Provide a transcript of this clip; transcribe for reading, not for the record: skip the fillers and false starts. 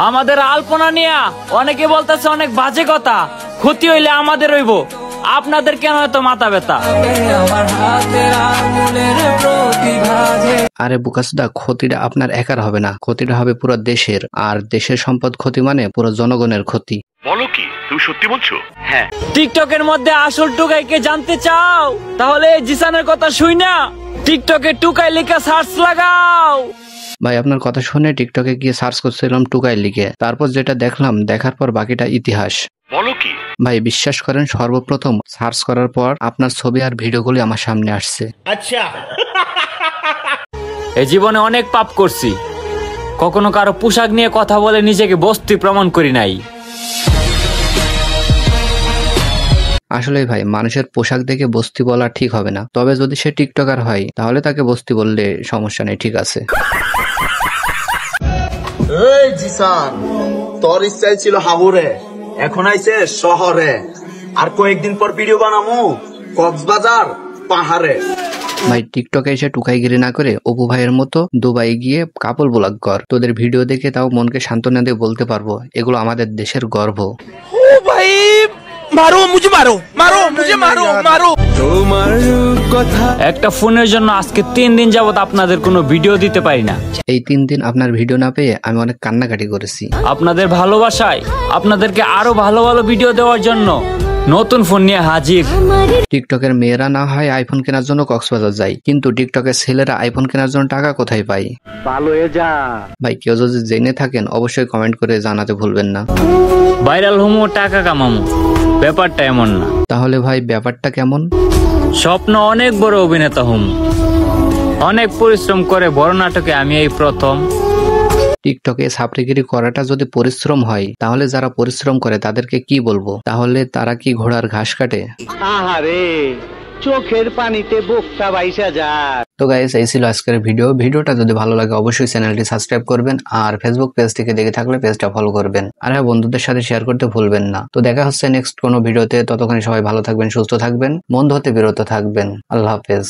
আমাদের আলপনা নিয়া অনেকে বলতেছে অনেক বাজে কথা, ক্ষতি হইলে আমাদের হইব, আপনাদের কেন এত মাথা ব্যথা? আরে বুকাসুদা, ক্ষতিটা আপনার একার হবে না, ক্ষতিটা হবে পুরো দেশের, আর দেশের সম্পদ ক্ষতি মানে পুরো জনগণের ক্ষতি। বলো কি, তুমি সত্যি বলছো? হ্যাঁ। টিকটকের মধ্যে আসল টুকাইকে জানতে চাও? তাহলে জিসানের কথা শুই না, টিকটকে টুকাই লিখে সার্চ লাগাও। ভাই আপনার কথা শুনে টিকটকে গিয়ে সার্চ করছিলাম টুকাই লিখে, তারপর যেটা দেখলাম, দেখার পর বাকিটা ইতিহাস। বলো কি? ভাই বিশ্বাস করেন, সর্বপ্রথম সার্চ করার পর আপনার ছবি আর ভিডিওগুলি আমার সামনে আসছে। আচ্ছা। এই জীবনে অনেক পাপ করছি, কখনো কারো পোশাক নিয়ে কথা বলে নিজেকে বস্তি প্রমাণ করি নাই। আসলে ভাই, মানুষের পোশাক দেখে বস্তি বলা ঠিক হবে না, তবে যদি সে টিকটকার হয় তাহলে তাকে বস্তি বললে সমস্যা নেই, ঠিক আছে। এই জিসান, তোর ইচ্ছাই ছিল হাবুরে, এখন আইছে শহরে, আর কয়েকদিন পর ভিডিও বানামু কক্সবাজার পাহাড়ে। ভাই টিকটকে এসে টুকাইগিরি না করে অপু ভাইয়ের মতো দুবাই গিয়ে কাপল ব্লগ কর, তোদের ভিডিও দেখে তাও মনকে সান্ত্বনা দিয়ে বলতে পারবো এগুলো আমাদের দেশের গর্ব। ও ভাই, মারো মুঝে, মারো মারো মুঝে, মারো মারো। তোমার কথা, একটা ফোনের জন্য আজকে 3 দিন যাবত আপনাদের কোনো ভিডিও দিতে পারি না। এই 3 দিন আপনার ভিডিও না পেয়ে আমি অনেক কান্নাকাটি করেছি। আপনাদের ভালোবাসায় আপনাদেরকে আরো ভালো ভালো ভিডিও দেওয়ার জন্য নতুন ফোন নিয়ে হাজির। টিকটকের মেয়েরা না হয় আইফোন কেনার জন্য কক্সবাজার যায়, কিন্তু টিকটকের ছেলেরা আইফোন কেনার জন্য টাকা কোথায় পায়? ভালো হয়ে যা ভাই, কেউ যদি জেনে থাকেন অবশ্যই কমেন্ট করে জানাতে ভুলবেন না। ভাইরাল হমো টাকা কামামো, ব্যাপারটা এমন না। তাহলে ভাই ব্যাপারটা কেমন? স্বপ্ন অনেক বড় অভিনেতা হম, অনেক পরিশ্রম করে বড় নাটকে আমি এই প্রথম। টিকটকে ছাপড়িগিরি করাটা যদি পরিশ্রম হয়, তাহলে যারা পরিশ্রম করে তাদেরকে কি বলবো? তাহলে তারা কি ঘোড়ার ঘাস কাটে? আহারে, চোখের পানিতে বোকটা বাইসা যায়। তো গাইস, এই ছিল আজকের ভিডিওটা যদি ভালো লাগে অবশ্যই চ্যানেলটি সাবস্ক্রাইব করবেন, আর ফেসবুক পেজ থেকে দেখে থাকলে পেজটা ফলো করবেন, আর হ্যাঁ, বন্ধুদের সাথে শেয়ার করতে ভুলবেন না। তো দেখা হচ্ছে নেক্সট কোনো ভিডিওতে, ততক্ষণ সবাই ভালো থাকবেন, সুস্থ থাকবেন, বন্ধু হতে বিরত থাকবেন। আল্লাহ হাফেজ।